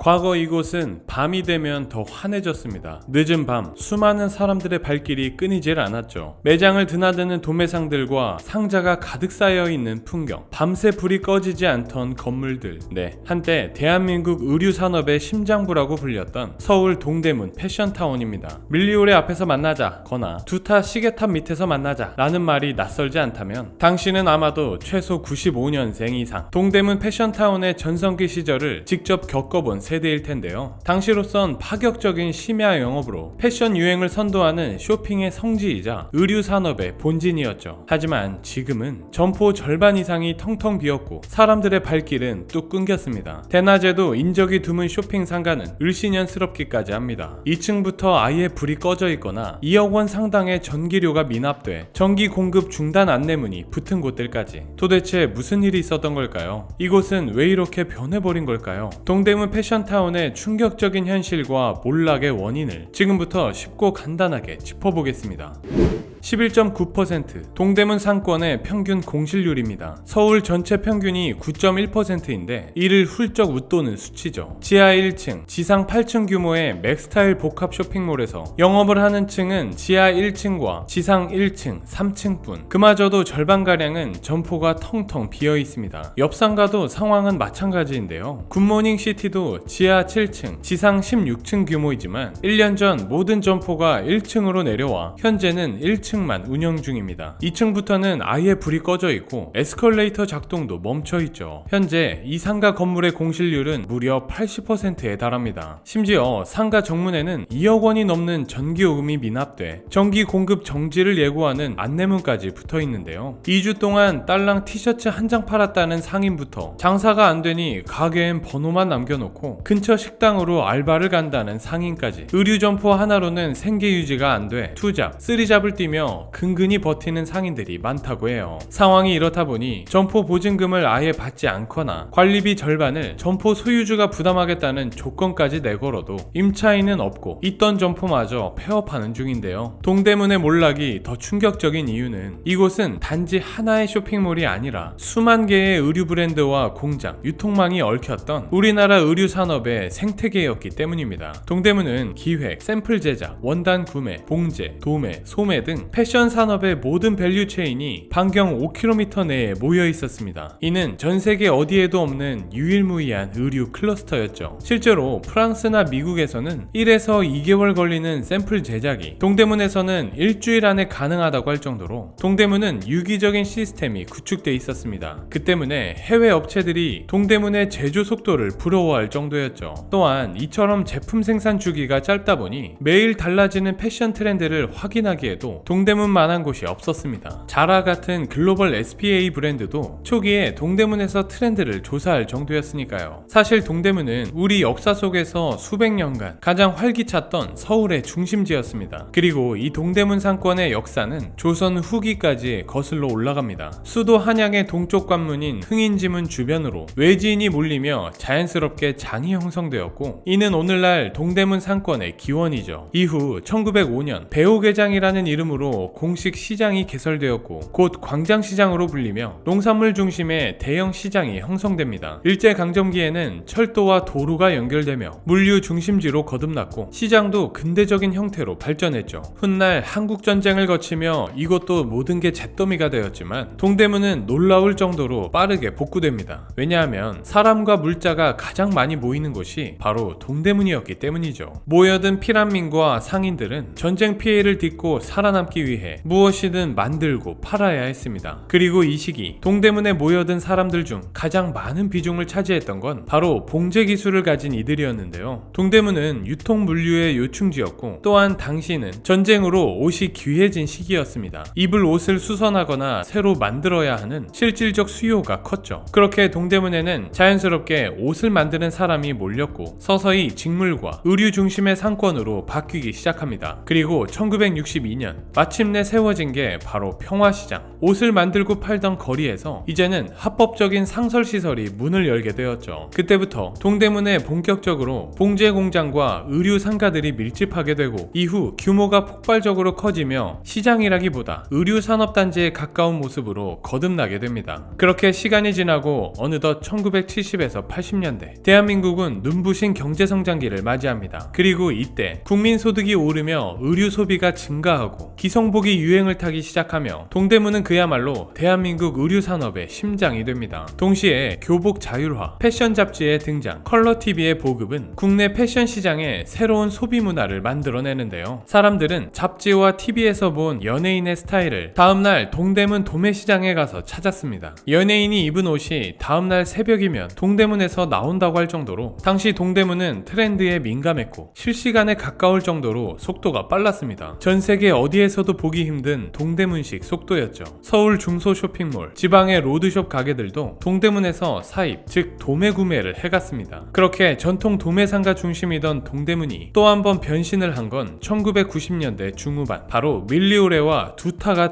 과거 이곳은 밤이 되면 더 환해졌습니다. 늦은 밤 수많은 사람들의 발길이 끊이질 않았죠. 매장을 드나드는 도매상들과 상자가 가득 쌓여있는 풍경, 밤새 불이 꺼지지 않던 건물들. 네, 한때 대한민국 의류산업의 심장부라고 불렸던 서울 동대문 패션타운입니다. 밀리오레 앞에서 만나자 거나 두타 시계탑 밑에서 만나자 라는 말이 낯설지 않다면 당신은 아마도 최소 95년생 이상 동대문 패션타운의 전성기 시절을 직접 겪어본 세대일 텐데요. 당시로선 파격적인 심야 영업으로 패션 유행을 선도하는 쇼핑의 성지이자 의류 산업의 본진이었죠. 하지만 지금은 점포 절반 이상이 텅텅 비었고 사람들의 발길은 뚝 끊겼습니다. 대낮에도 인적이 드문 쇼핑 상가는 을씨년스럽기까지 합니다. 2층부터 아예 불이 꺼져 있거나 2억 원 상당의 전기료가 미납돼 전기 공급 중단 안내문이 붙은 곳들까지. 도대체 무슨 일이 있었던 걸까요? 이곳은 왜 이렇게 변해버린 걸까요? 동대문 패션타운의 충격적인 현실과 몰락의 원인을 지금부터 쉽고 간단하게 짚어보겠습니다. 11.9% 동대문 상권의 평균 공실률입니다. 서울 전체 평균이 9.1%인데 이를 훌쩍 웃도는 수치죠. 지하 1층, 지상 8층 규모의 맥스타일 복합 쇼핑몰에서 영업을 하는 층은 지하 1층과 지상 1층, 3층뿐. 그마저도 절반가량은 점포가 텅텅 비어 있습니다. 옆 상가도 상황은 마찬가지인데요. 굿모닝 시티도 지하 7층, 지상 16층 규모이지만 1년 전 모든 점포가 1층으로 내려와 현재는 1층만 운영 중입니다. 2층부터는 아예 불이 꺼져 있고 에스컬레이터 작동도 멈춰 있죠. 현재 이 상가 건물의 공실률은 무려 80%에 달합니다. 심지어 상가 정문에는 2억 원이 넘는 전기요금이 미납돼 전기 공급 정지를 예고하는 안내문까지 붙어 있는데요. 2주 동안 딸랑 티셔츠 한 장 팔았다는 상인부터 장사가 안 되니 가게엔 번호만 남겨놓고 근처 식당으로 알바를 간다는 상인까지 의류 점포 하나로는 생계 유지가 안 돼 투잡, 쓰리잡을 뛰며 근근히 버티는 상인들이 많다고 해요. 상황이 이렇다 보니 점포 보증금을 아예 받지 않거나 관리비 절반을 점포 소유주가 부담하겠다는 조건까지 내걸어도 임차인은 없고 있던 점포마저 폐업하는 중인데요. 동대문의 몰락이 더 충격적인 이유는 이곳은 단지 하나의 쇼핑몰이 아니라 수만 개의 의류 브랜드와 공장, 유통망이 얽혔던 우리나라 의류 산업의 생태계였기 때문입니다. 동대문은 기획, 샘플 제작, 원단 구매, 봉제, 도매, 소매 등 패션 산업의 모든 밸류 체인이 반경 5km 내에 모여 있었습니다. 이는 전 세계 어디에도 없는 유일무이한 의류 클러스터였죠. 실제로 프랑스나 미국에서는 1에서 2개월 걸리는 샘플 제작이 동대문에서는 일주일 안에 가능하다고 할 정도로 동대문은 유기적인 시스템이 구축돼 있었습니다. 그 때문에 해외 업체들이 동대문의 제조 속도를 부러워할 정도였죠. 또한 이처럼 제품 생산 주기가 짧다 보니 매일 달라지는 패션 트렌드를 확인하기에도 동대문만한 곳이 없었습니다. 자라 같은 글로벌 SPA 브랜드도 초기에 동대문에서 트렌드를 조사할 정도였으니까요. 사실 동대문은 우리 역사 속에서 수백 년간 가장 활기찼던 서울의 중심지였습니다. 그리고 이 동대문 상권의 역사는 조선 후기까지 거슬러 올라갑니다. 수도 한양의 동쪽 관문인 흥인지문 주변으로 외지인이 몰리며 자연스럽게 장이 형성되었고 이는 오늘날 동대문 상권의 기원이죠. 이후 1905년 배옥회장이라는 이름으로 공식 시장이 개설되었고 곧 광장시장으로 불리며 농산물 중심의 대형 시장이 형성됩니다. 일제강점기에는 철도와 도로가 연결되며 물류 중심지로 거듭났고 시장도 근대적인 형태로 발전했죠. 훗날 한국전쟁을 거치며 이곳도 모든 게 잿더미가 되었지만 동대문은 놀라울 정도로 빠르게 복구됩니다. 왜냐하면 사람과 물자가 가장 많이 모이는 곳이 바로 동대문이었기 때문이죠. 모여든 피란민과 상인들은 전쟁 피해를 딛고 살아남기 위해 무엇이든 만들고 팔아야 했습니다. 그리고 이 시기 동대문에 모여든 사람들 중 가장 많은 비중을 차지했던 건 바로 봉제 기술을 가진 이들이었는데요. 동대문은 유통 물류의 요충지였고 또한 당시는 전쟁으로 옷이 귀해진 시기였습니다. 입을 옷을 수선하거나 새로 만들어야 하는 실질적 수요가 컸죠. 그렇게 동대문에는 자연스럽게 옷을 만드는 사람이 몰렸고 서서히 직물과 의류 중심의 상권으로 바뀌기 시작합니다. 그리고 1962년 마침내 세워진 게 바로 평화시장. 옷을 만들고 팔던 거리에서 이제는 합법적인 상설시설이 문을 열게 되었죠. 그때부터 동대문에 본격적으로 봉제 공장과 의류 상가들이 밀집하게 되고 이후 규모가 폭발적으로 커지며 시장이라기보다 의류 산업단지에 가까운 모습으로 거듭나게 됩니다. 그렇게 시간이 지나고 어느덧 1970에서 80년대 대한민국은 눈부신 경제성장기를 맞이합니다. 그리고 이때 국민소득이 오르며 의류 소비가 증가하고 기성복이 유행을 타기 시작하며 동대문은 그야말로 대한민국 의류 산업의 심장이 됩니다. 동시에 교복 자율화, 패션 잡지의 등장, 컬러 TV의 보급은 국내 패션 시장에 새로운 소비 문화를 만들어내는데요. 사람들은 잡지와 TV에서 본 연예인의 스타일을 다음날 동대문 도매시장에 가서 찾았습니다. 연예인이 입은 옷이 다음날 새벽이면 동대문에서 나온다고 할 정도로 당시 동대문은 트렌드에 민감했고 실시간에 가까울 정도로 속도가 빨랐습니다. 전 세계 어디에서도 보기 힘든 동대문식 속도였죠. 서울 중소 쇼핑몰, 지방의 로드숍 가게들도 동대문에서 사입, 즉 도매 구매를 해갔습니다. 그렇게 전통 도매상가 중심이던 동대문이 또 한 번 변신을 한 건 1990년대 중후반, 바로 밀리오레와 두타가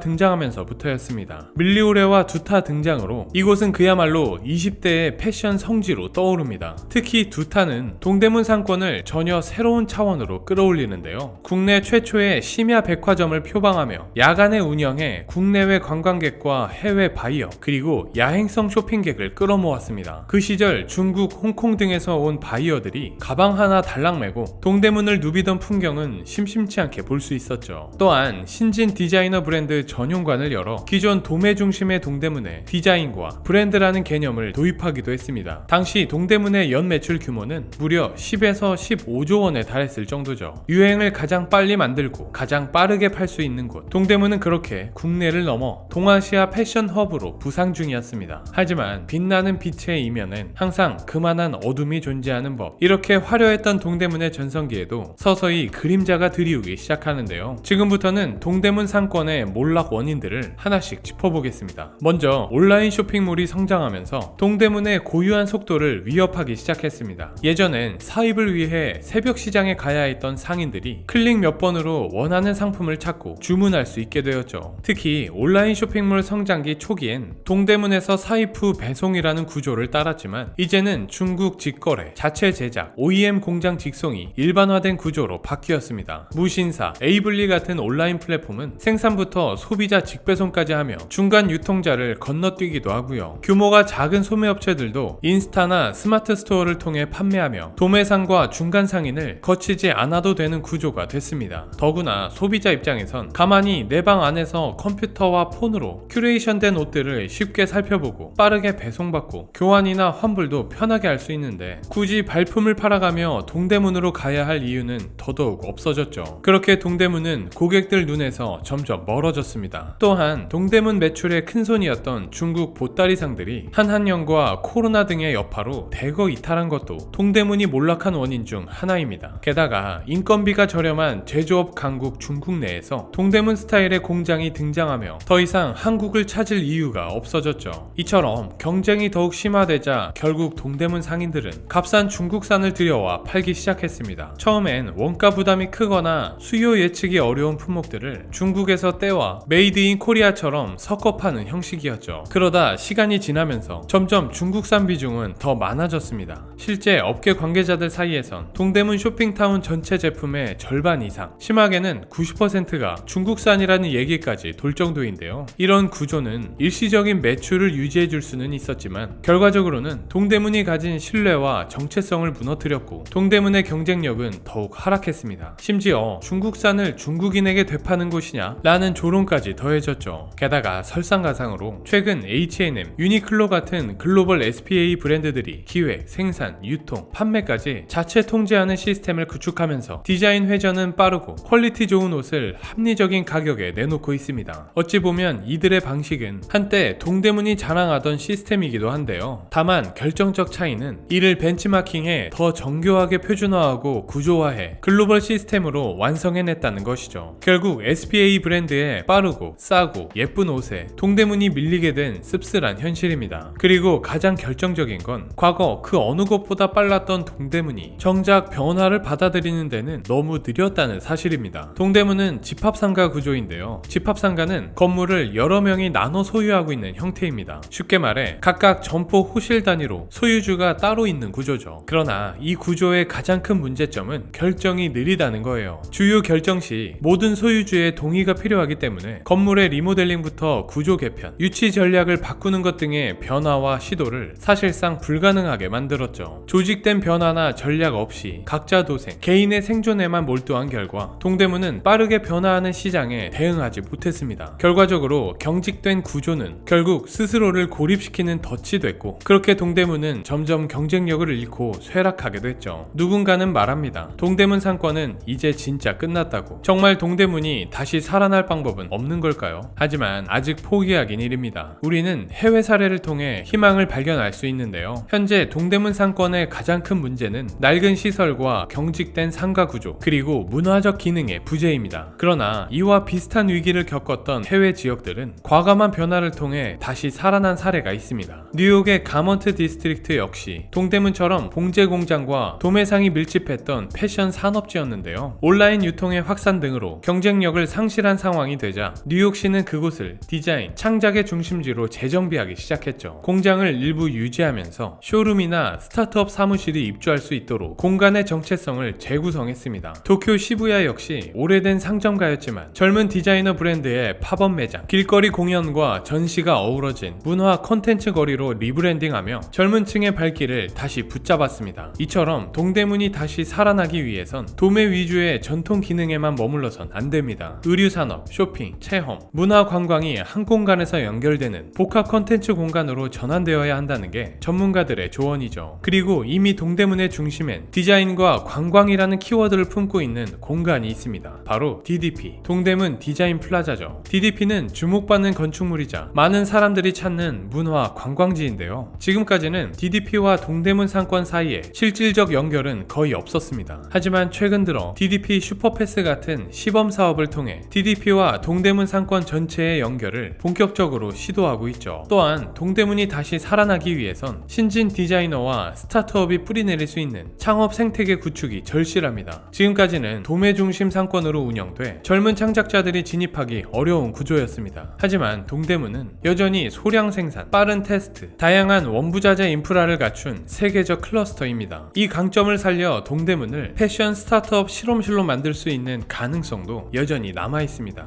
등장하면서부터였습니다. 밀리오레와 두타 등장으로 이곳은 그야말로 20대의 패션 성지로 떠오릅니다. 특히 두타는 동대문 상권을 전혀 새로운 차원으로 끌어올리는데요. 국내 최초의 심야 백화점을 표방하며 야간에 운영해 국내외 관광객과 해외 바이어 그리고 야행성 쇼핑객을 끌어모았습니다. 그 시절 중국, 홍콩 등에서 온 바이어들이 가방 하나 달랑 메고 동대문을 누비던 풍경은 심심치 않게 볼 수 있었죠. 또한 신진 디자이너 브랜드 전용관을 열어 기존 도매 중심의 동대문에 디자인과 브랜드라는 개념을 도입하기도 했습니다. 당시 동대문의 연 매출 규모는 무려 10에서 15조 원에 달했을 정도죠. 유행을 가장 빨리 만들고 가장 빠르게 팔 수 있는 곳, 동대문은 그렇게 국내를 넘어 동아시아 패션 허브로 부상 중이었습니다. 하지만 빛나는 빛의 이면엔 항상 그만한 어둠이 존재하는 법. 이렇게 화려했던 동대문의 전성기에도 서서히 그림자가 드리우기 시작하는데요. 지금부터는 동대문 상권의 몰락 원인들을 하나씩 짚어보겠습니다. 먼저 온라인 쇼핑몰이 성장하면서 동대문의 고유한 속도를 위협하기 시작했습니다. 예전엔 사입을 위해 새벽 시장에 가야 했던 상인들이 클릭 몇 번으로 원하는 상품을 찾고 주문할 수 있게 되었죠. 특히 온라인 쇼핑몰 성장기 초기엔 동대문에서 사입 후 배송이라는 구조를 따랐지만 이제는 중국 직거래, 자체 제작, OEM 공장 직송이 일반화된 구조로 바뀌었습니다. 무신사, 에이블리 같은 온라인 플랫폼은 생산부터 소비자 직배송까지 하며 중간 유통자를 건너뛰기도 하고요. 규모가 작은 소매업체들도 인스타나 스마트 스토어를 통해 판매하며 도매상과 중간 상인을 거치지 않아도 되는 구조가 됐습니다. 더구나 소비자 입장에선 가만히 내 방 안에서 컴퓨터와 폰으로 큐레이션된 옷들을 쉽게 살펴보고 빠르게 배송받고 교환이나 환불도 편하게 할 수 있는데 굳이 발품을 팔아가며 동대문으로 가야 할 이유는 더더욱 없어졌죠. 그렇게 동대문은 고객들 눈에서 점점 멀어졌습니다. 또한 동대문 매출의 큰손이었던 중국 보따리상들이 한한령과 코로나 등의 여파로 대거 이탈한 것도 동대문이 몰락한 원인 중 하나입니다. 게다가 인건비가 저렴한 제조업 강국 중국 내에서 동대문 스타일의 공장이 등장하며 더 이상 한국을 찾을 이유가 없어졌죠. 이처럼 경쟁이 더욱 심화되자 결국 동대문 상인들은 값싼 중국산을 들여와 팔기 시작했습니다. 처음엔 원가 부담이 크거나 수요 예측이 어려운 품목들을 중국에서 떼와 메이드 인 코리아처럼 섞어 파는 형식이었죠. 그러다 시간이 지나면서 점점 중국산 비중은 더 많아졌습니다. 실제 업계 관계자들 사이에선 동대문 쇼핑타운 전체 제품의 절반 이상, 심하게는 90%가 중국산이라는 얘기까지 돌 정도인데요. 이런 구조는 일시적인 매출을 유지해줄 수는 있었지만 결과적으로는 동대문이 가진 신뢰와 정체성을 무너뜨렸고 동대문의 경쟁력은 더욱 하락했습니다. 심지어 중국산을 중국인에게 되파는 곳이냐? 라는 조롱까지 더해졌죠. 게다가 설상가상으로 최근 H&M, 유니클로 같은 글로벌 SPA 브랜드들이 기획, 생산, 유통, 판매까지 자체 통제하는 시스템을 구축하면서 디자인 회전은 빠르고 퀄리티 좋은 옷을 합리적인 가격에 내놓고 있습니다. 어찌 보면 이들의 방식은 한때 동대문이 자랑하던 시스템이기도 한데요. 다만 결정적 차이는 이를 벤치마킹해 더 정교하게 표준화하고 구조화해 글로벌 시스템으로 완성해냈다는 것이죠. 결국 SPA 브랜드의 빠르고 싸고 예쁜 옷에 동대문이 밀리게 된 씁쓸한 현실입니다. 그리고 가장 결정적인 건 과거 그 어느 것보다 빨랐던 동대문이 정작 변화를 받아들이는 데는 너무 느렸다는 사실입니다. 동대문은 집합 집합상가 구조인데요. 집합상가는 건물을 여러 명이 나눠 소유하고 있는 형태입니다. 쉽게 말해 각각 점포 호실 단위로 소유주가 따로 있는 구조죠. 그러나 이 구조의 가장 큰 문제점은 결정이 느리다는 거예요. 주요 결정 시 모든 소유주의 동의가 필요하기 때문에 건물의 리모델링부터 구조 개편, 유치 전략을 바꾸는 것 등의 변화와 시도를 사실상 불가능하게 만들었죠. 조직된 변화나 전략 없이 각자 도생, 개인의 생존에만 몰두한 결과 동대문은 빠르게 변화하는 시장에 대응하지 못했습니다. 결과적으로 경직된 구조는 결국 스스로를 고립시키는 덫이 됐고, 그렇게 동대문은 점점 경쟁력을 잃고 쇠락하게 됐죠. 누군가는 말합니다. 동대문 상권은 이제 진짜 끝났다고. 정말 동대문이 다시 살아날 방법은 없는 걸까요? 하지만 아직 포기하긴 이릅니다. 우리는 해외 사례를 통해 희망을 발견할 수 있는데요. 현재 동대문 상권의 가장 큰 문제는 낡은 시설과 경직된 상가 구조, 그리고 문화적 기능의 부재입니다. 그러나 이와 비슷한 위기를 겪었던 해외 지역들은 과감한 변화를 통해 다시 살아난 사례가 있습니다. 뉴욕의 가먼트 디스트릭트 역시 동대문처럼 봉제 공장과 도매상이 밀집했던 패션 산업지였는데요. 온라인 유통의 확산 등으로 경쟁력을 상실한 상황이 되자 뉴욕시는 그곳을 디자인, 창작의 중심지로 재정비하기 시작했죠. 공장을 일부 유지하면서 쇼룸이나 스타트업 사무실이 입주할 수 있도록 공간의 정체성을 재구성했습니다. 도쿄 시부야 역시 오래된 상점가였지만 젊은 디자이너 브랜드의 팝업 매장, 길거리 공연과 전시가 어우러진 문화 콘텐츠 거리로 리브랜딩하며 젊은 층의 발길을 다시 붙잡았습니다. 이처럼 동대문이 다시 살아나기 위해선 도매 위주의 전통 기능에만 머물러선 안 됩니다. 의류산업, 쇼핑, 체험, 문화 관광이 한 공간에서 연결되는 복합 콘텐츠 공간으로 전환되어야 한다는 게 전문가들의 조언이죠. 그리고 이미 동대문의 중심엔 디자인과 관광이라는 키워드를 품고 있는 공간이 있습니다. 바로 DDP, 동대문 디자인 플라자죠. DDP는 주목받는 건축물이자 많은 사람들이 찾는 문화 관광지인데요. 지금까지는 DDP와 동대문 상권 사이에 실질적 연결은 거의 없었습니다. 하지만 최근 들어 DDP 슈퍼패스 같은 시범 사업을 통해 DDP와 동대문 상권 전체의 연결을 본격적으로 시도하고 있죠. 또한 동대문이 다시 살아나기 위해선 신진 디자이너와 스타트업이 뿌리내릴 수 있는 창업 생태계 구축이 절실합니다. 지금까지는 도매 중심 상권으로 운영돼 젊은 창작자들이 진입하기 어려운 구조였습니다. 하지만 동대문은 여전히 소량 생산, 빠른 테스트, 다양한 원부자재 인프라를 갖춘 세계적 클러스터입니다. 이 강점을 살려 동대문을 패션 스타트업 실험실로 만들 수 있는 가능성도 여전히 남아있습니다.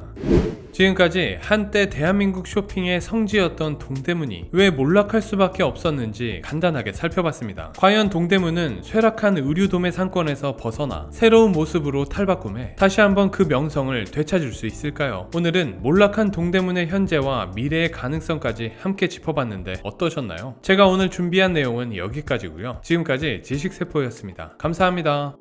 지금까지 한때 대한민국 쇼핑의 성지였던 동대문이 왜 몰락할 수밖에 없었는지 간단하게 살펴봤습니다. 과연 동대문은 쇠락한 의류도매 상권에서 벗어나 새로운 모습으로 탈바꿈해 다시 한번 그 명성을 되찾을 수 있을까요? 오늘은 몰락한 동대문의 현재와 미래의 가능성까지 함께 짚어봤는데 어떠셨나요? 제가 오늘 준비한 내용은 여기까지고요. 지금까지 지식세포였습니다. 감사합니다.